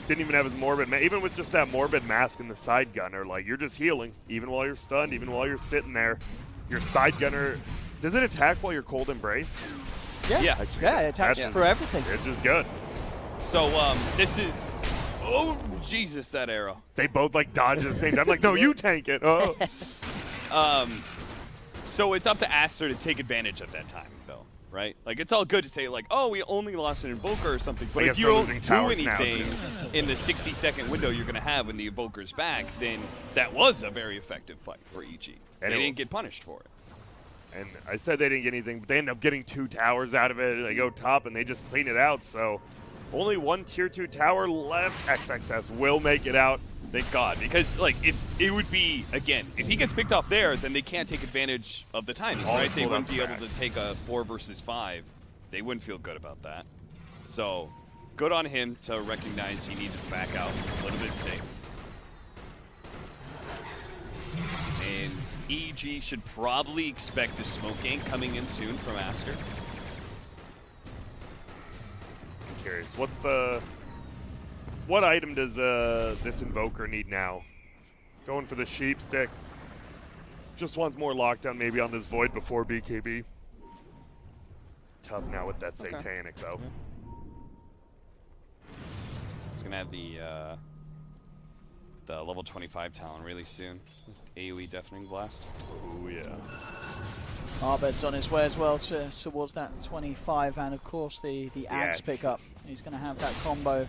didn't even have his Morbid, even with just that Morbid mask and the side gunner, like, you're just healing, even while you're stunned, even while you're sitting there. Your side gunner, does it attack while you're cold embraced?
Yeah, it attacks for everything.
It's just good.
So, this is, oh, Jesus, that arrow.
They both, like, dodge at the same time, like, no, you tank it. Oh.
So it's up to ASTER to take advantage of that timing, though, right? Like, it's all good to say, like, oh, we only lost an Invoker or something, but if you don't do anything in the 60-second window you're going to have when the Invoker's back, then that was a very effective fight for EG. And they didn't get punished for it.
And I said they didn't get anything, but they end up getting 2 towers out of it. They go top, and they just clean it out, so only 1 tier 2 tower left. XXS will make it out.
Thank God, because like if it would be again, if he gets picked off there, then they can't take advantage of the timing, right? They wouldn't be able to take a 4 versus 5. They wouldn't feel good about that. So, good on him to recognize he needed to back out a little bit safe. And EG should probably expect a smoke gank coming in soon from ASTER.
I'm curious, what item does this Invoker need now? Going for the sheep stick. Just wants more lockdown maybe on this Void before BKB. Tough now with that Satanic, though.
He's going to have the level 25 talent really soon. AoE Deafening Blast.
Oh, yeah.
Abed's on his way as well towards that 25, and of course the axe pickup. He's going to have that combo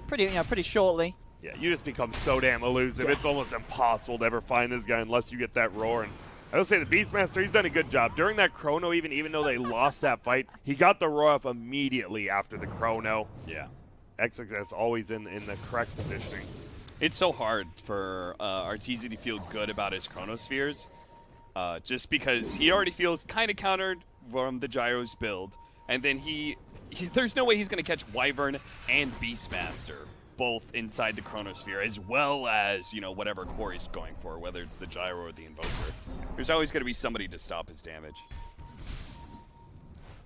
pretty shortly.
Yeah, you just become so damn elusive. It's almost impossible to ever find this guy unless you get that roar. And I will say the Beastmaster, he's done a good job. During that Chrono, even though they lost that fight, he got the roar off immediately after the Chrono.
Yeah.
XXS always in the correct positioning.
It's so hard for Arteezy to feel good about his Chronospheres, just because he already feels kind of countered from the Gyro's build, and then there's no way he's going to catch Wyvern and Beastmaster both inside the Chronosphere, as well as, you know, whatever core he's going for, whether it's the Gyro or the Invoker. There's always going to be somebody to stop his damage.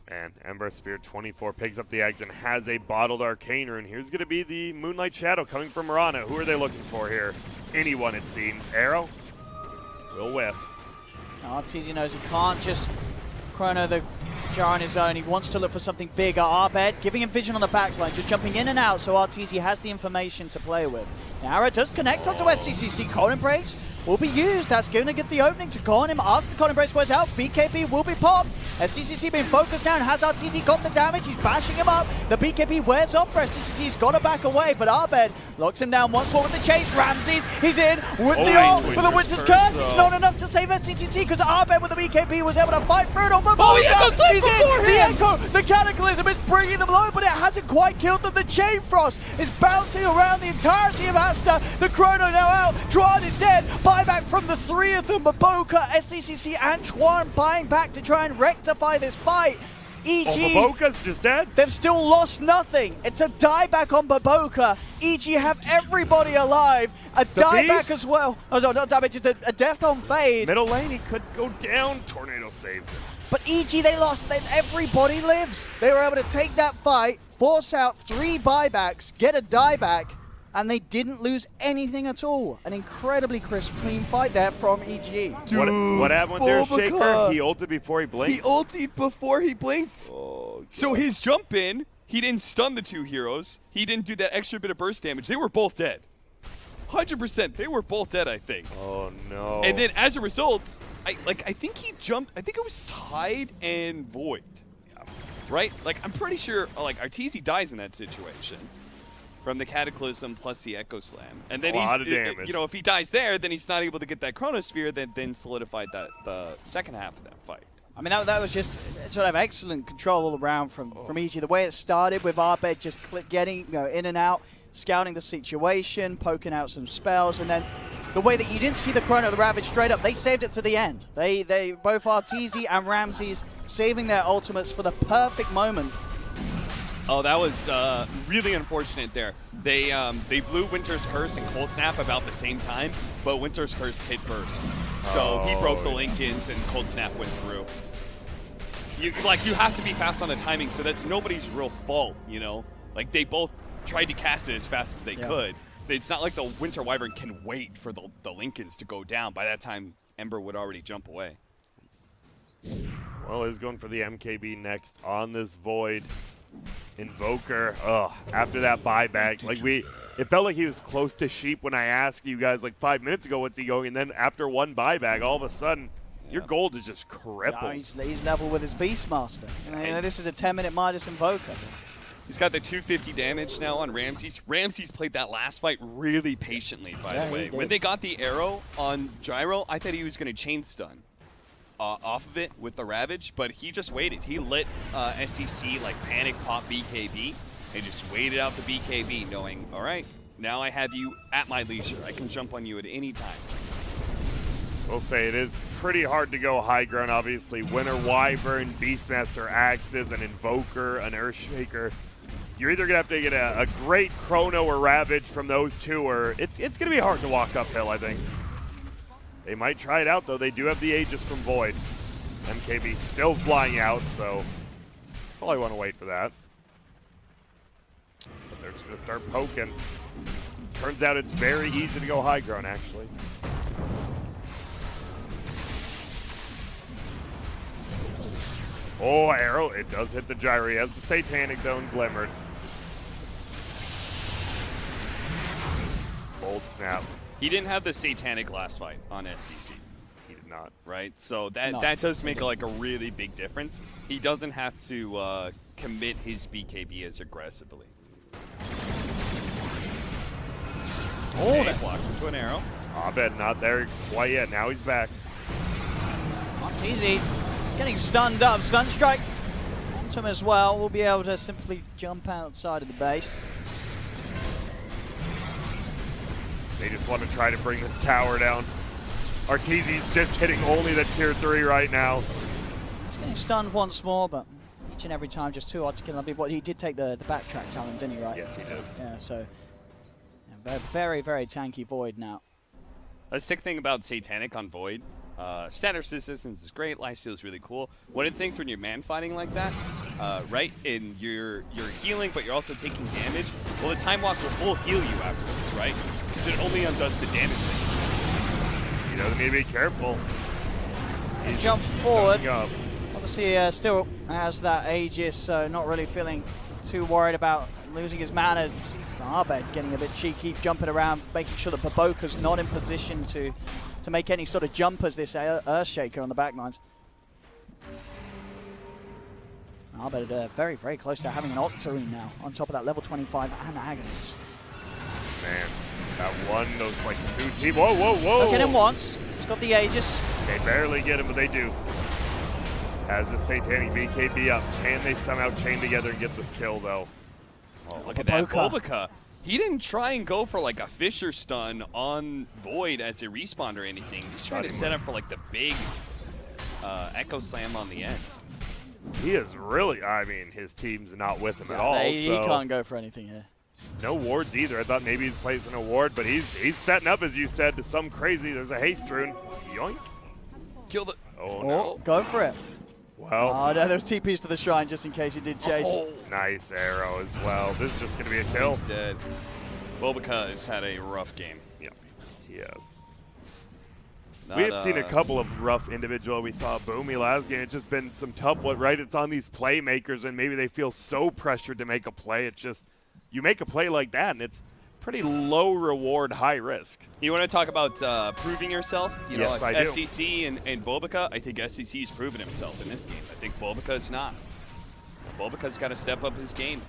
And Ember Spear 24 picks up the eggs and has a bottled Arcane Rune. Here's going to be the Moonlight Shadow coming from Mirana. Who are they looking for here? Anyone, it seems. Arrow will whiff.
Now, Arteezy knows he can't just Chrono the Jar on his own. He wants to look for something bigger. Abed giving him vision on the backline, just jumping in and out, so Arteezy has the information to play with. Now Arrow does connect onto SCCC. Cold Embrace will be used. That's going to get the opening to go on him after the Cold Embrace wears out. BKB will be popped. SCCC being focused down. Has Arteezy got the damage? He's bashing him up. The BKB wears off for SCCC. He's got to back away, but Abed locks him down once more with the chase. Ramses, he's in with the ult for the Winter's Curse. It's not enough to save SCCC because Abed with the BKB was able to fight through it on the
yeah,
in! The Echo, the Cataclysm is bringing them low, but it hasn't quite killed them. The Chain Frost is bouncing around the entirety of ASTER. The Chrono now out. Drought is dead. Buyback from the three of them. Maboka, SCCC, Antoine buying back to try and rectify this fight. EG,
Maboka's just dead.
they've still lost nothing. It's a dieback on Maboka. EG have everybody alive. A dieback as well. Oh, no, not dieback, just a death on Fade.
Middle lane, he could go down. Tornado saves him.
But EG, they lost. Everybody lives. They were able to take that fight, force out 3 buybacks, get a dieback, and they didn't lose anything at all. An incredibly crisp, clean fight there from EG.
Dude,
What happened there, Shaker? He ulted before he blinked.
He ulted before he blinked. Oh, so his jump in, he didn't stun the 2 heroes. He didn't do that extra bit of burst damage. They were both dead. 100%. They were both dead, I think.
Oh, no.
And then as a result, I think he jumped. I think it was Tide and Void. Yeah. Right? Like, I'm pretty sure, like, Arteezy dies in that situation. From the Cataclysm plus the Echo Slam. And then
a lot of damage.
You know, if he dies there, then he's not able to get that Chronosphere that then solidified the second half of that fight.
I mean, that was just sort of excellent control all around from EG. The way it started with Arbed just getting in and out, scouting the situation, poking out some spells, and then the way that you didn't see the Chrono, the Ravage straight up, they saved it to the end. They both Arteezy and Ramses saving their ultimates for the perfect moment.
Oh, that was really unfortunate there. They blew Winter's Curse and Cold Snap about the same time, but Winter's Curse hit first. So he broke the Lincolns and Cold Snap went through. You have to be fast on the timing, so that's nobody's real fault, you know? Like, they both tried to cast it as fast as they could. It's not like the Winter Wyvern can wait for the Lincolns to go down. By that time, Ember would already jump away.
Well, he's going for the MKB next on this Void. Invoker, after that buyback, it felt like he was close to Sheep when I asked you guys like 5 minutes ago what's he going, and then after one buyback, all of a sudden, your gold is just crippled.
No, he's level with his Beastmaster. This is a 10-minute Midas Invoker.
He's got the 250 damage now on Ramses. Ramses played that last fight really patiently, by the way. When they got the arrow on Gyro, I thought he was going to chain stun off of it with the Ravage, but he just waited. He let SCC panic pop BKB and just waited out the BKB, knowing, all right, now I have you at my leisure. I can jump on you at any time.
We'll say it is pretty hard to go high ground, obviously. Winter Wyvern, Beastmaster Axes, an Invoker, an Earthshaker. You're either going to have to get a great Chrono or Ravage from those two, or it's going to be hard to walk uphill, I think. They might try it out, though. They do have the Aegis from Void. MKB still flying out, so probably want to wait for that. But they're just going to start poking. Turns out it's very easy to go high ground, actually. Oh, arrow. It does hit the gyro. He has the Satanic, though, and Glimmered. Cold Snap.
He didn't have the Satanic last fight on SCC.
He did not.
Right? So that does make a really big difference. He doesn't have to commit his BKB as aggressively. Oh, that blocks into an arrow.
Abed not there quite yet. Now he's back.
Not easy. He's getting stunned up. Sunstrike onto him as well. We'll be able to simply jump outside of the base.
They just want to try to bring this tower down. Arteezy's just hitting only the tier 3 right now.
He's getting stunned once more, but each and every time just too hard to kill him. He did take the backtrack talent, didn't he, right?
Yes, he did.
Yeah, so very, very tanky Void now.
A sick thing about Satanic on Void, status resistance is great, lifesteal is really cool. One of the things when you're man fighting like that, right, and you're healing, but you're also taking damage, well, the Time Walk will heal you afterwards, right? Because it only undoes the damage that
He doesn't need to be careful.
He's jump forward. Obviously, still has that Aegis, so not really feeling too worried about losing his mana. Arbed getting a bit cheeky, jumping around, making sure that Baboka's not in position to make any sort of jump as this Earthshaker on the backlines. Arbed very, very close to having an Octarine now on top of that level 25 and Agonies.
Man, that one, those 2 team. Whoa, whoa, whoa.
Look at him once. He's got the Aegis.
They barely get him, but they do. Has the Satanic BKB up. Can they somehow chain together and get this kill, though?
Oh, look at that.
Boca.
Bulbika. He didn't try and go for like a Fisher stun on Void as a respawn or anything. He's trying to set up for like the big Echo Slam on the end.
He is really, I mean, his team's not with him at all.
He
so
can't go for anything here.
no wards either. I thought maybe he's placing a ward, but he's setting up, as you said, to some crazy. There's a haste rune. Yoink.
Kill the.
Oh, no.
Go for it.
Well,
Oh, no, there's TPs to the shrine just in case he did chase.
nice arrow as well. This is just going to be a kill.
He's dead. Bulbika has had a rough game.
Yep, he has.
Not,
We have seen a couple of rough individual. We saw Boomy last game. It's just been some tough one, right? It's on these playmakers, and maybe they feel so pressured to make a play. It's just, you make a play like that, and it's pretty low reward, high risk.
You want to talk about proving yourself? You know,
Yes,
like
I do.
SCC and Bulbika, I think SCC's proven himself in this game. I think Bulbika's not. Bulbika's got to step up his game.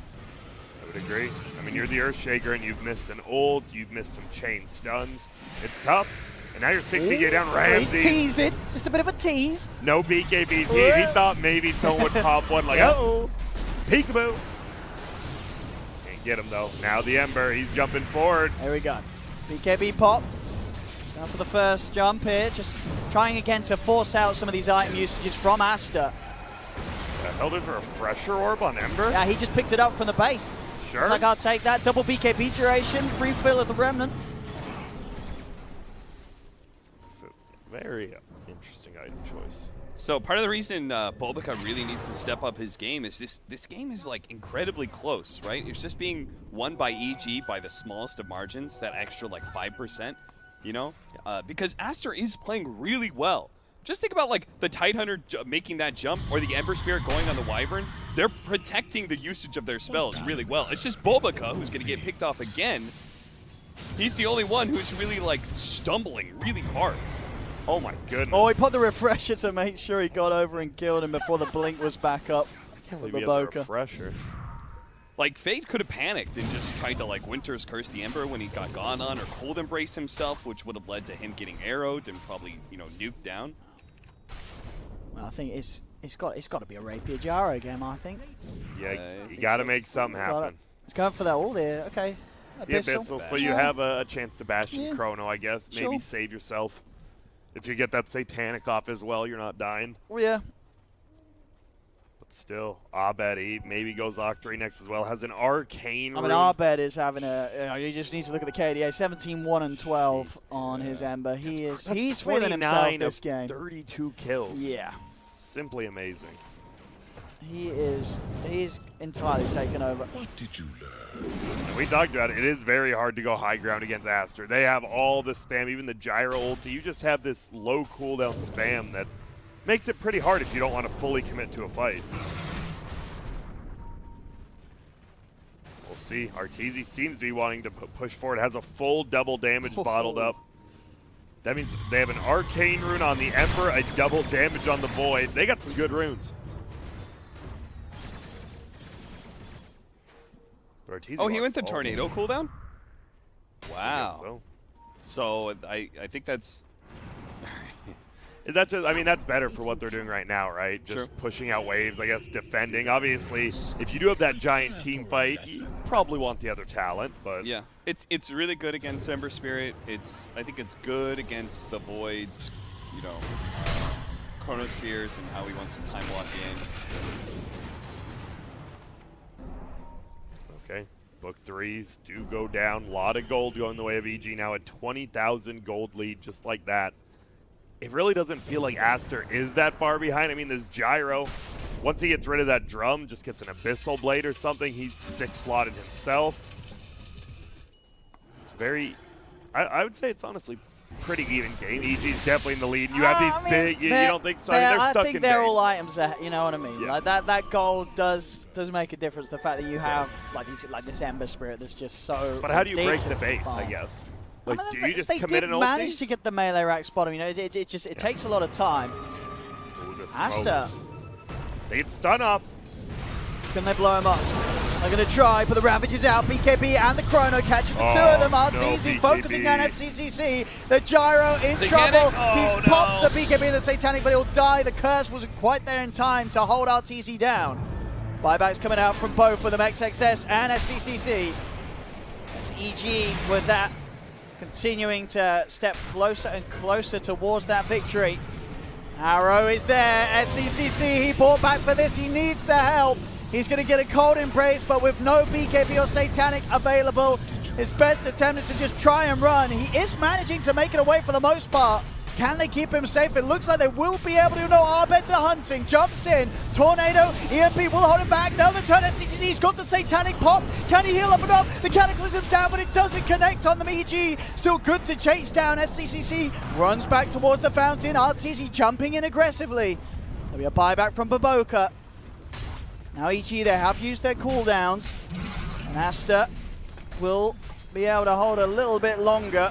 I would agree. I mean, you're the Earthshaker, and you've missed an ult. You've missed some chain stuns. It's tough. And now you're 60k down. Ramsey.
Teasing. Just a bit of a tease.
No BKB. He thought maybe someone would pop one like, uh-oh. Peekaboo. Can't get him, though. Now the Ember. He's jumping forward.
There we go. BKB pop. Now for the first jump here. Just trying again to force out some of these item usages from ASTER.
Held it for a fresher orb on Ember?
Yeah, he just picked it up from the base.
Sure.
It's like, I'll take that. Double BKB duration. Free fill of the Remnant.
Very interesting item choice.
So part of the reason Bulbika really needs to step up his game is this game is like incredibly close, right? It's just being won by EG by the smallest of margins, that extra like 5%, you know? Because ASTER is playing really well. Just think about like the Tidehunter making that jump or the Ember Spirit going on the Wyvern. They're protecting the usage of their spells really well. It's just Bulbika who's going to get picked off again. He's the only one who's really like stumbling really hard.
Oh my goodness.
Oh, he put the refresher to make sure he got over and killed him before the blink was back up.
I can't believe he has a refresher.
Like, Fade could have panicked and just tried to, like, Winter's Curse the Ember when he got gone on, or Cold Embrace himself, which would have led to him getting arrowed and probably, you know, nuked down.
Well, I think it's got to be a Rapier Gyro game, I think.
Yeah, you got to make something happen.
It's going for that all there. Okay.
The Abyssal, so you have a chance to bash in Chrono, I guess. Maybe
Sure.
save yourself. If you get that Satanic off as well, you're not dying.
Oh, yeah.
But still, Abed, he maybe goes Octary next as well. Has an Arcane
I mean,
rune.
Abed is having you just need to look at the KDA. 17, 1, and 12 on his Ember. He's feeling himself
29
this
of
game.
32 kills.
Yeah.
Simply amazing.
He's entirely taken over.
What did you learn?
And we talked about it. It is very hard to go high ground against ASTER. They have all the spam, even the gyro ulti. You just have this low cooldown spam that makes it pretty hard if you don't want to fully commit to a fight. We'll see. Arteezy seems to be wanting to push forward. Has a full double damage bottled up. That means they have an Arcane rune on the Emperor, a double damage on the Void. They got some good runes.
Oh, he went to Tornado cooldown?
I
Wow.
guess so.
So I think that's...
That's just, I mean, that's better for what they're doing right now, right? Just
Sure.
pushing out waves, I guess, defending. Obviously, if you do have that giant team fight, you probably want the other talent, but
Yeah, it's really good against Ember Spirit. I think it's good against the Voids, you know, Chronospheres and how he wants to time walk in.
okay. Book threes do go down. A lot of gold going the way of EG now, a 20,000 gold lead just like that. It really doesn't feel like ASTER is that far behind. I mean, this Gyro, once he gets rid of that drum, just gets an Abyssal Blade or something, he's 6-slotted himself. It's very, I would say it's honestly pretty even game. EG's definitely in the lead. You have these big, you don't think so? I mean, they're stuck
I think
in
they're
base.
all items that, you know what I mean?
Yeah.
Like that gold does make a difference. The fact that you have like this Ember Spirit that's just so.
But how do you break the
ridiculously
base, I
fine.
guess?
I
Like,
mean,
do you just
they
commit
did
an
manage
ulti?
to get the melee rack spot. You know, it takes a lot of time.
Ooh, the smoke.
ASTER,
They get stun off.
can they blow him up? They're going to try, but the Ravage is out. BKB and the Chrono catching the two of them. RTZ focusing down at CCC. The Gyro in trouble. He's popped the BKB and the Satanic, but he'll die. The curse wasn't quite there in time to hold RTZ down. Buybacks coming out from both of them, XXS and at CCC. It's EG with that, continuing to step closer and closer towards that victory. Arrow is there at CCC. He bought back for this. He needs the help. He's going to get a cold embrace, but with no BKB or Satanic available, his best attempt is to just try and run. He is managing to make it away for the most part. Can they keep him safe? It looks like they will be able to. No, Arbet's hunting. Jumps in. Tornado. EMP will hold him back. Now the turn at CCC. He's got the Satanic pop. Can he heal up enough? The Cataclysm's down, but it doesn't connect on the EG. Still good to chase down. SCCC runs back towards the fountain. RTZ jumping in aggressively. There'll be a buyback from Baboka. Now EG, they have used their cooldowns. And ASTER will be able to hold a little bit longer.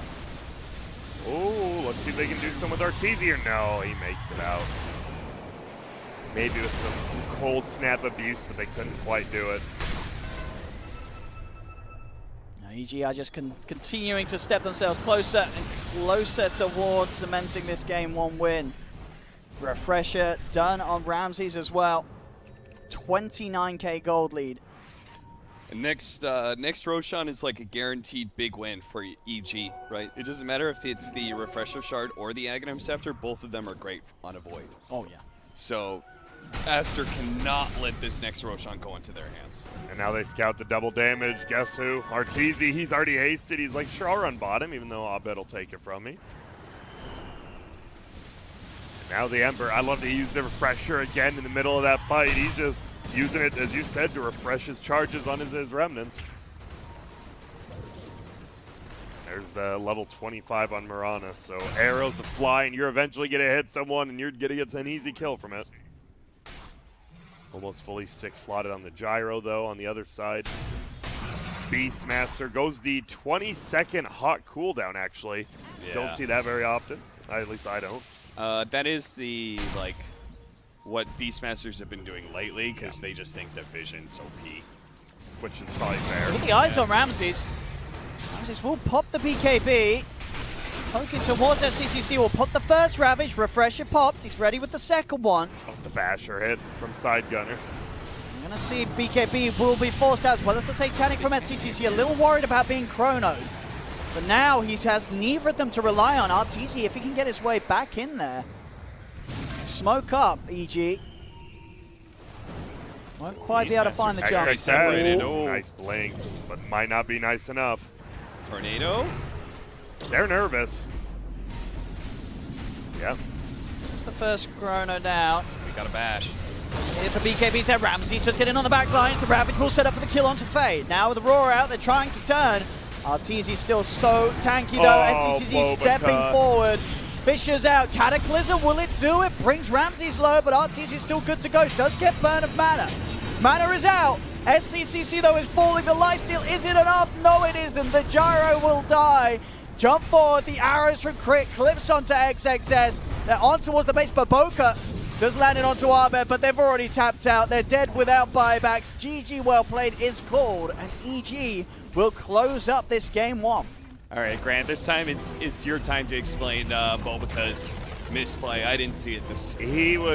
Oh, let's see if they can do some with RTZ here. No, he makes it out. Maybe with some cold snap abuse, but they couldn't quite do it.
Now EG are just continuing to step themselves closer and closer towards cementing this game 1 win. Refresher done on Ramses as well. 29k gold lead.
And next Roshan is like a guaranteed big win for EG, right? It doesn't matter if it's the Refresher Shard or the Aghanim Scepter, both of them are great on a Void.
Oh yeah.
So ASTER cannot let this next Roshan go into their hands.
And now they scout the double damage. Guess who? RTZ, he's already hasted. He's like, sure, I'll run bottom, even though Abed will take it from me. And now the Ember. I love to use the Refresher again in the middle of that fight. He's just using it, as you said, to refresh his charges on his remnants. There's the level 25 on Mirana. So arrows to fly, and you're eventually going to hit someone, and you're going to get an easy kill from it. Almost fully 6 slotted on the Gyro, though, on the other side. Beastmaster goes the 20-second hot cooldown, actually.
Yeah.
Don't see that very often. At least I don't.
That is the, like, what Beastmasters have been doing lately, because they just think that Vision's OP.
Which is probably fair.
Keep the eyes on Ramses. Ramses will pop the BKB. Poking towards SCCC will pop the first Ravage. Refresher popped. He's ready with the second one.
Oh, the Basher hit from Side Gunner.
I'm going to see BKB will be forced out as well as the Satanic from SCCC. A little worried about being chronoed. But now he has neither of them to rely on. RTZ, if he can get his way back in there. Smoke up, EG. Won't quite be able to find the jump.
Separated.
Oh, nice blink, but might not be nice enough.
Tornado?
They're nervous. Yeah.
That's the first chrono down.
We got a bash.
Here's the BKB there. Ramses just getting on the back lines. The Ravage will set up for the kill onto Fade. Now with the Roar out, they're trying to turn. RTZ still so tanky though. SCCC stepping forward. Fisher's out. Cataclysm, will it do it? Brings Ramses low, but RTZ is still good to go. Does get burn of mana. Mana is out. SCCC though is falling. The lifesteal, is it enough? No, it isn't. The Gyro will die. Jump forward. The arrows from Crit clips onto XXS. They're on towards the base. Baboka does land it onto Arbed, but they've already tapped out. They're dead without buybacks. GG well played is called, and EG will close up this game 1.
All right, Grant, this time it's your time to explain Bobaca's misplay. I didn't see it this time.
He was